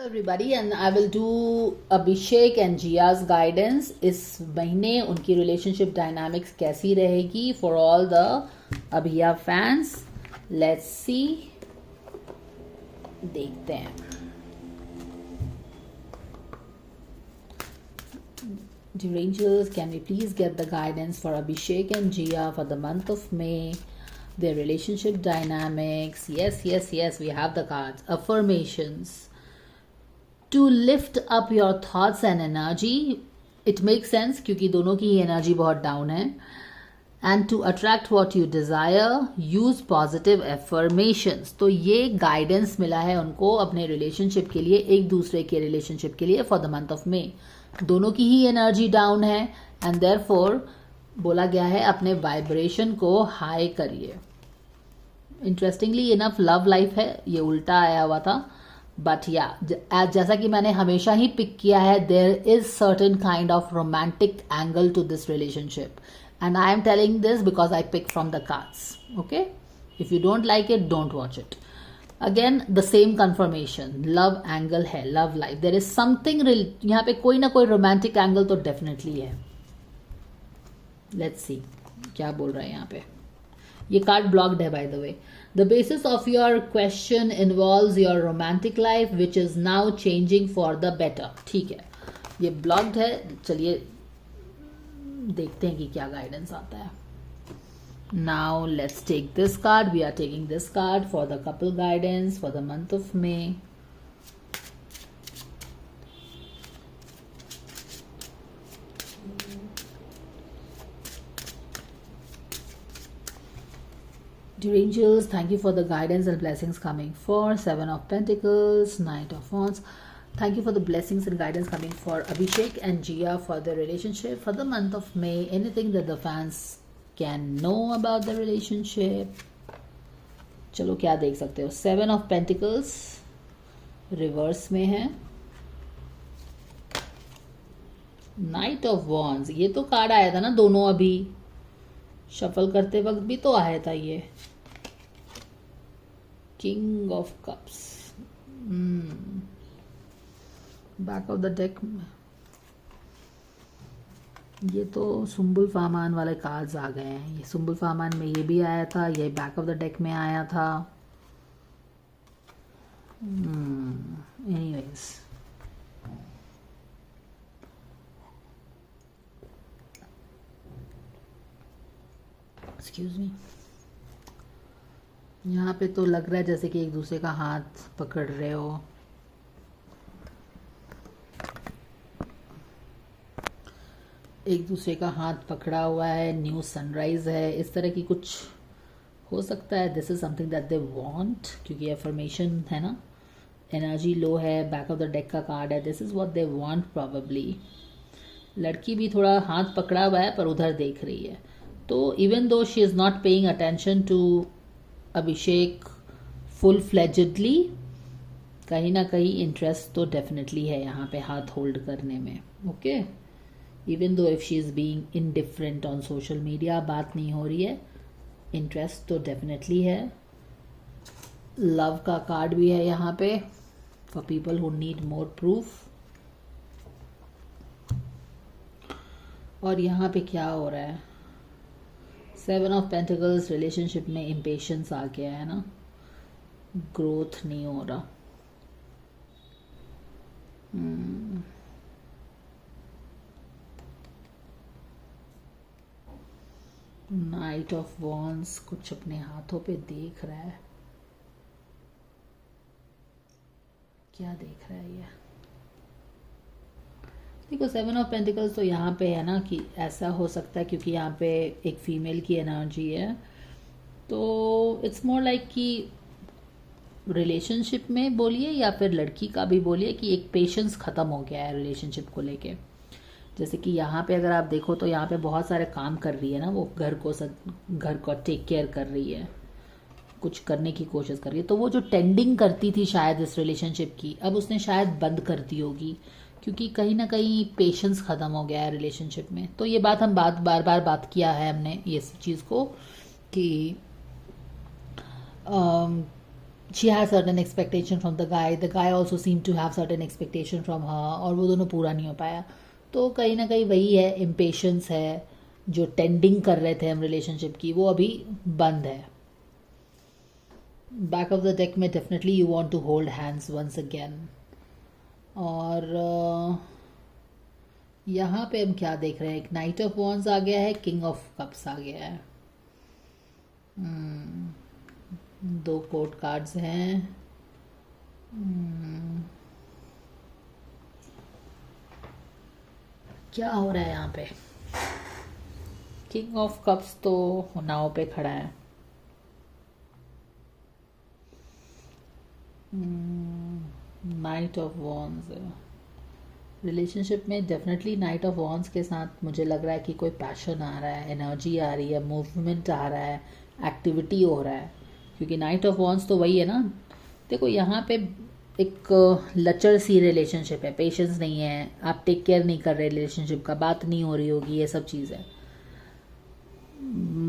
everybody, and I will do Abhishek and Jia's guidance. इस महीने उनकी relationship dynamics कैसी रहेगी for all the Abhiya fans. Let's see. देखते हैं. Dear angels, can we please get the guidance for Abhishek and Jia for the month of May? Their relationship dynamics. Yes, we have the cards. Affirmations. To lift up your thoughts and energy. It makes sense क्योंकि दोनों की energy बहुत down है. And to attract what you desire, use positive affirmations. तो ये guidance मिला है उनको अपने रिलेशनशिप के लिए, एक दूसरे के रिलेशनशिप के लिए फॉर द मंथ ऑफ मे. दोनों की ही एनर्जी डाउन है एंड देयरफॉर बोला गया है अपने वाइब्रेशन को हाई करिए. इंटरेस्टिंगली इनफ लव लाइफ है, ये उल्टा आया हुआ था. बट या जैसा कि मैंने हमेशा ही पिक किया है, there is certain kind of romantic angle to this relationship and I am telling this because I pick from the cards. Okay, if you don't like it don't watch it. Again the same confirmation, love angle है, love life. There is something, यहाँ पे कोई ना कोई romantic angle तो definitely है. Let's see क्या बोल रहा है यहाँ पे. ये कार्ड ब्लॉक्ड है by the way. The basis of your question involves your romantic life which is now changing for the better. ठीक है, ये ब्लॉक्ड है. चलिए देखते हैं कि क्या गाइडेंस आता है. Now let's take this card. We are taking this card for the couple guidance for the month of May. Dear angels, thank you for the guidance and blessings coming for Seven of Pentacles, Knight of Wands. Thank you for the blessings and guidance coming for Abhishek and Jia for the relationship for the month of May. Anything that the fans can know about the relationship. चलो क्या देख सकते हो. Seven of Pentacles reverse में है. Knight of Wands, ये तो card आया था ना दोनों, अभी शफल करते वक्त भी तो आया था ये. King of cups back of the deck. ये तो सुम्बुल फामान वाले कार्ड्स आ गए हैं. ये सुम्बुल फामान में ये भी आया था, ये बैक ऑफ द डेक में आया था. Anyways, excuse me. यहाँ पे तो लग रहा है जैसे कि एक दूसरे का हाथ पकड़ रहे हो. एक दूसरे का हाथ पकड़ा हुआ है, न्यू सनराइज है, इस तरह की कुछ हो सकता है. This is something that they want, क्योंकि अफर्मेशन है ना. एनर्जी लो है, बैक ऑफ द डेक का कार्ड है. This is what they want probably. लड़की भी थोड़ा हाथ पकड़ा हुआ है पर उधर देख रही है. तो even though she is not paying attention to Abhishek full fledgedly, कहीं ना कहीं इंटरेस्ट तो डेफिनेटली है यहाँ पे हाथ होल्ड करने में. Okay, even though if she is being indifferent on social media, बात नहीं हो रही है, इंटरेस्ट तो डेफिनेटली है. लव का कार्ड भी है यहाँ पे for people who need more proof. और यहाँ पे क्या हो रहा है. सेवन ऑफ पेंटिकल्स, रिलेशनशिप में इम्पेशंस आ गया है ना, ग्रोथ नहीं हो रहा. नाइट ऑफ वॉन्ड्स कुछ अपने हाथों पे देख रहा है. क्या देख रहा है ये. देखो, सेवन ऑफ पेंटिकल्स तो यहाँ पे है ना कि ऐसा हो सकता है क्योंकि यहाँ पे एक फीमेल की एनर्जी है, तो इट्स मोर लाइक कि रिलेशनशिप में बोलिए या फिर लड़की का भी बोलिए कि एक पेशेंस ख़त्म हो गया है रिलेशनशिप को लेके. जैसे कि यहाँ पे अगर आप देखो तो यहाँ पे बहुत सारे काम कर रही है ना वो, घर को टेक केयर कर रही है, कुछ करने की कोशिश कर रही है. तो वो जो टेंडिंग करती थी शायद इस रिलेशनशिप की, अब उसने शायद बंद कर दी होगी क्योंकि कहीं ना कहीं पेशेंस ख़त्म हो गया है रिलेशनशिप में. तो ये बात हम बार बार बात किया है हमने ये चीज़ को कि she has certain expectation from the guy also seemed to have certain expectation from her, और वो दोनों पूरा नहीं हो पाया. तो कहीं ना कहीं वही है, impatience है, जो टेंडिंग कर रहे थे हम रिलेशनशिप की, वो अभी बंद है. बैक ऑफ द डेक में definitely you want to hold hands once again. और यहाँ पे हम क्या देख रहे हैं, एक नाइट ऑफ वॉन्ड्स आ गया है, किंग ऑफ कप्स आ गया है. दो कोर्ट कार्ड्स हैं. क्या हो रहा है यहाँ पे? किंग ऑफ कप्स तो नाव पे खड़ा है. Night of wands. रिलेशनशिप में डेफिनेटली नाइट ऑफ वॉन्ड्स के साथ मुझे लग रहा है कि कोई पैशन आ रहा है, एनर्जी आ रही है, मूवमेंट आ रहा है, एक्टिविटी हो रहा है. क्योंकि नाइट ऑफ वॉन्ड्स तो वही है ना. देखो यहाँ पे एक लचर सी रिलेशनशिप है, पेशेंस नहीं है, आप टेक केयर नहीं कर रहे रिलेशनशिप का, बात नहीं हो रही होगी, ये सब चीज़ है.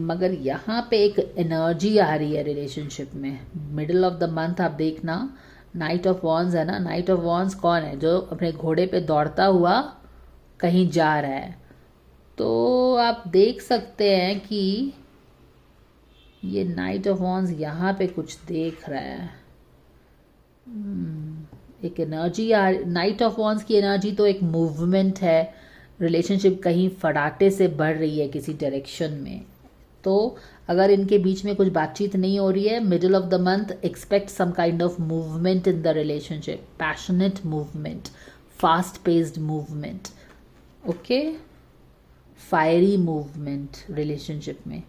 मगर यहाँ पे एक एनर्जी आ रही है रिलेशनशिप में. मिडिल ऑफ द मंथ आप देखना, नाइट ऑफ वॉन्ड्स है ना. नाइट ऑफ वॉन्ड्स कौन है? जो अपने घोड़े पे दौड़ता हुआ कहीं जा रहा है. तो आप देख सकते हैं कि ये नाइट ऑफ वॉन्ड्स यहाँ पे कुछ देख रहा है. एक एनर्जी नाइट ऑफ वॉन्ड्स की एनर्जी तो एक मूवमेंट है. रिलेशनशिप कहीं फटाटे से बढ़ रही है किसी डायरेक्शन में. तो अगर इनके बीच में कुछ बातचीत नहीं हो रही है, middle of the month expect some kind of movement in the relationship. Passionate movement, fast paced movement, okay, fiery movement relationship में.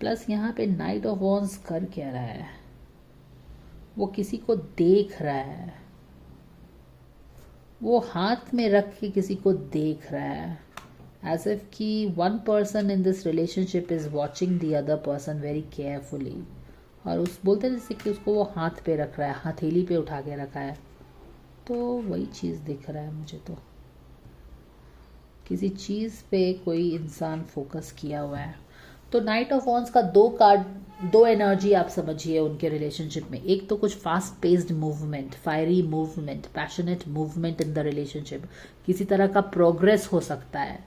प्लस यहाँ पे नाइट ऑफ वॉन्ड्स कर क्या रहा है? वो किसी को देख रहा है, वो हाथ में रख के किसी को देख रहा है. एज इफ कि one person in this relationship is watching the other person very carefully. और उस बोलते हैं जैसे कि उसको वो हाथ पे रख रहा है, हथेली पे उठा के रखा है. तो वही चीज़ दिख रहा है मुझे. तो किसी चीज़ पे कोई इंसान फोकस किया हुआ है. तो नाइट ऑफ वॉन्ड्स का दो एनर्जी आप समझिए उनके रिलेशनशिप में. एक तो कुछ fast paced movement, fiery movement, passionate movement in the relationship, किसी तरह का प्रोग्रेस हो सकता है.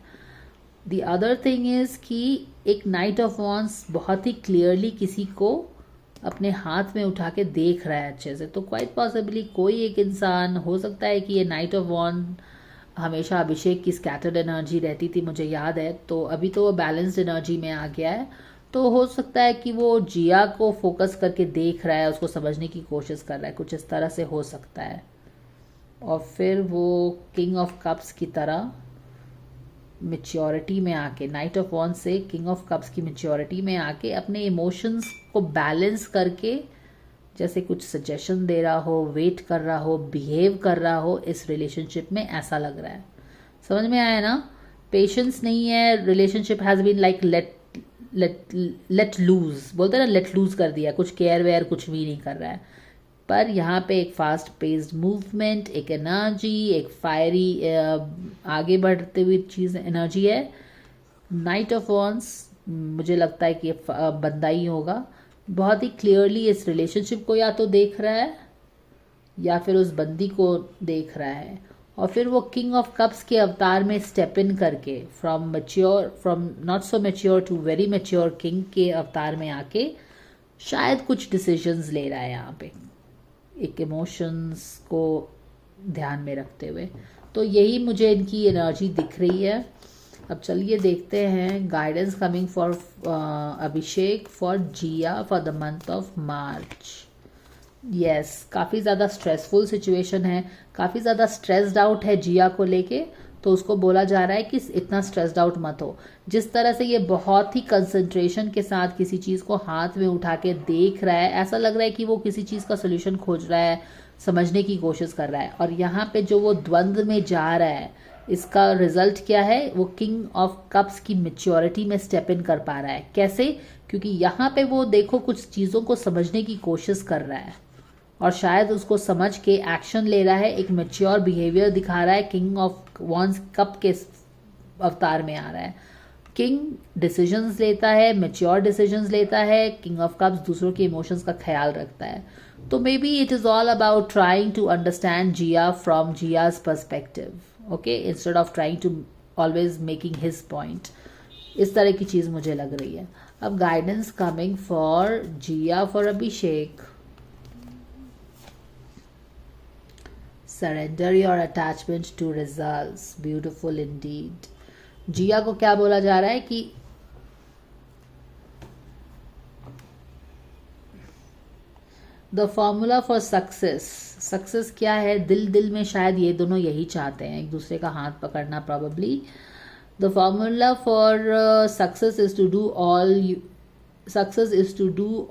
द अदर थिंग इज कि एक नाइट ऑफ वॉन्ड्स बहुत ही क्लियरली किसी को अपने हाथ में उठा के देख रहा है अच्छे से. तो क्वाइट पॉसिबली कोई एक इंसान हो सकता है कि ये नाइट ऑफ वॉन्ड हमेशा अभिषेक की स्कैटर्ड एनर्जी रहती थी, मुझे याद है. तो अभी तो वो बैलेंस्ड एनर्जी में आ गया है. तो हो सकता है कि वो जिया को फोकस करके देख रहा है, उसको समझने की कोशिश कर रहा है, कुछ इस तरह से हो सकता है. और फिर वो किंग ऑफ कप्स की तरह मैच्योरिटी में आके, नाइट ऑफ वॉन्ड्स से किंग ऑफ कप्स की मैच्योरिटी में आके अपने इमोशंस को बैलेंस करके जैसे कुछ सजेशन दे रहा हो, वेट कर रहा हो, बिहेव कर रहा हो इस रिलेशनशिप में, ऐसा लग रहा है. समझ में आया ना? पेशेंस नहीं है. Relationship has been like let loose, बोलते हैं ना, लेट लूज कर दिया, कुछ केयर वेयर कुछ भी नहीं कर रहा है. पर यहाँ पे एक फास्ट पेस्ड मूवमेंट, एक एनर्जी, एक फायरी आगे बढ़ते हुए चीज़ एनर्जी है. नाइट ऑफ वॉन्ड्स मुझे लगता है कि बंदा ही होगा. बहुत ही क्लियरली इस रिलेशनशिप को या तो देख रहा है या फिर उस बंदी को देख रहा है. और फिर वो किंग ऑफ कप्स के अवतार में स्टेप इन करके from not so mature to very mature king के अवतार में आके शायद कुछ डिसीजंस ले रहा है यहाँ पे, एक इमोशंस को ध्यान में रखते हुए. तो यही मुझे इनकी एनर्जी दिख रही है. अब चलिए देखते हैं guidance coming for Abhishek for Jia for the month of March. Yes, काफ़ी ज़्यादा स्ट्रेसफुल सिचुएशन है, काफ़ी ज़्यादा स्ट्रेस्ड आउट है जिया को लेके. तो उसको बोला जा रहा है कि इतना स्ट्रेस्ड आउट मत हो. जिस तरह से ये बहुत ही कंसंट्रेशन के साथ किसी चीज़ को हाथ में उठा के देख रहा है, ऐसा लग रहा है कि वो किसी चीज़ का सोल्यूशन खोज रहा है, समझने की कोशिश कर रहा है. और यहाँ पे जो वो द्वंद्व में जा रहा है, इसका रिजल्ट क्या है? वो किंग ऑफ कप्स की मैच्योरिटी में स्टेप इन कर पा रहा है. कैसे? क्योंकि यहाँ पे वो देखो कुछ चीज़ों को समझने की कोशिश कर रहा है और शायद उसको समझ के एक्शन ले रहा है, एक मैच्योर बिहेवियर दिखा रहा है. किंग ऑफ वॉन्ड्स कप के अवतार में आ रहा है. किंग डिसीजंस लेता है, मैच्योर डिसीजंस लेता है. किंग ऑफ कप्स दूसरों के इमोशंस का ख्याल रखता है. तो maybe it is all about trying to understand Jia from Jia's perspective, okay, instead of trying to always making his point. इस तरह की चीज मुझे लग रही है. अब guidance coming for Jia for Abhishek. Surrender your attachment to results. Beautiful indeed. Jia को क्या बोला जा रहा है कि the formula for success. Success क्या है? दिल दिल में शायद ये दोनों यही चाहते हैं, एक दूसरे का हाथ पकड़ना probably. The formula for success is to do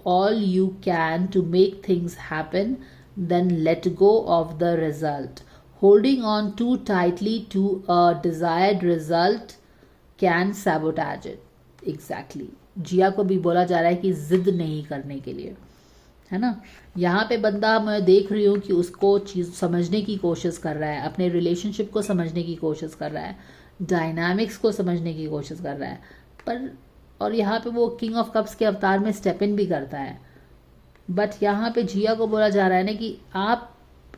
all you can to make things happen, then let go of the result. Holding on too tightly to a desired result can sabotage it. Exactly. जिया को भी बोला जा रहा है कि जिद नहीं करने के लिए, है ना. यहाँ पे बंदा मैं देख रही हूँ कि उसको चीज समझने की कोशिश कर रहा है, अपने रिलेशनशिप को समझने की कोशिश कर रहा है, डायनामिक्स को समझने की कोशिश कर रहा है, पर और यहाँ पे वो किंग ऑफ कप्स के अवतार में स्टेप इन भी करता है. बट यहाँ पे जिया को बोला जा रहा है ना कि आप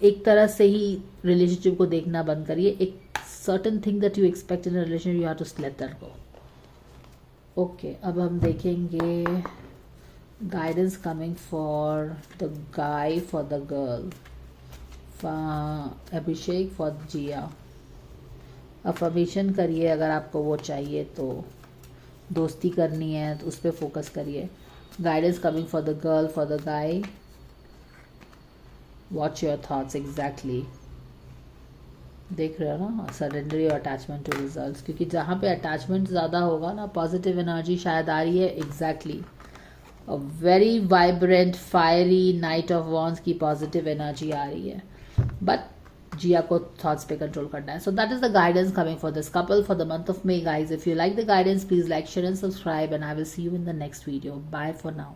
एक तरह से ही रिलेशनशिप को देखना बंद करिए. एक certain thing that you expect in relationship, you have to let that go. Okay, अब हम देखेंगे guidance coming for the guy for the girl, Abhishek for Jia. Affirmation करिए अगर आपको वो चाहिए तो. दोस्ती करनी है तो उस पर फोकस करिए. Guidance coming for the girl, for the guy. Watch your thoughts exactly. देख रहे हो ना, surrender your attachment to results, क्योंकि जहाँ पे अटैचमेंट ज़्यादा होगा ना, पॉजिटिव एनर्जी शायद आ रही है. Exactly, a very vibrant fiery night of wands की पॉजिटिव एनर्जी आ रही है. बट जिया को थॉट्स पे कंट्रोल करना है. So that is the guidance coming for this couple for the month of May. Guys, if you like the guidance, please like, share and subscribe, and I will see you in the next video. Bye for now.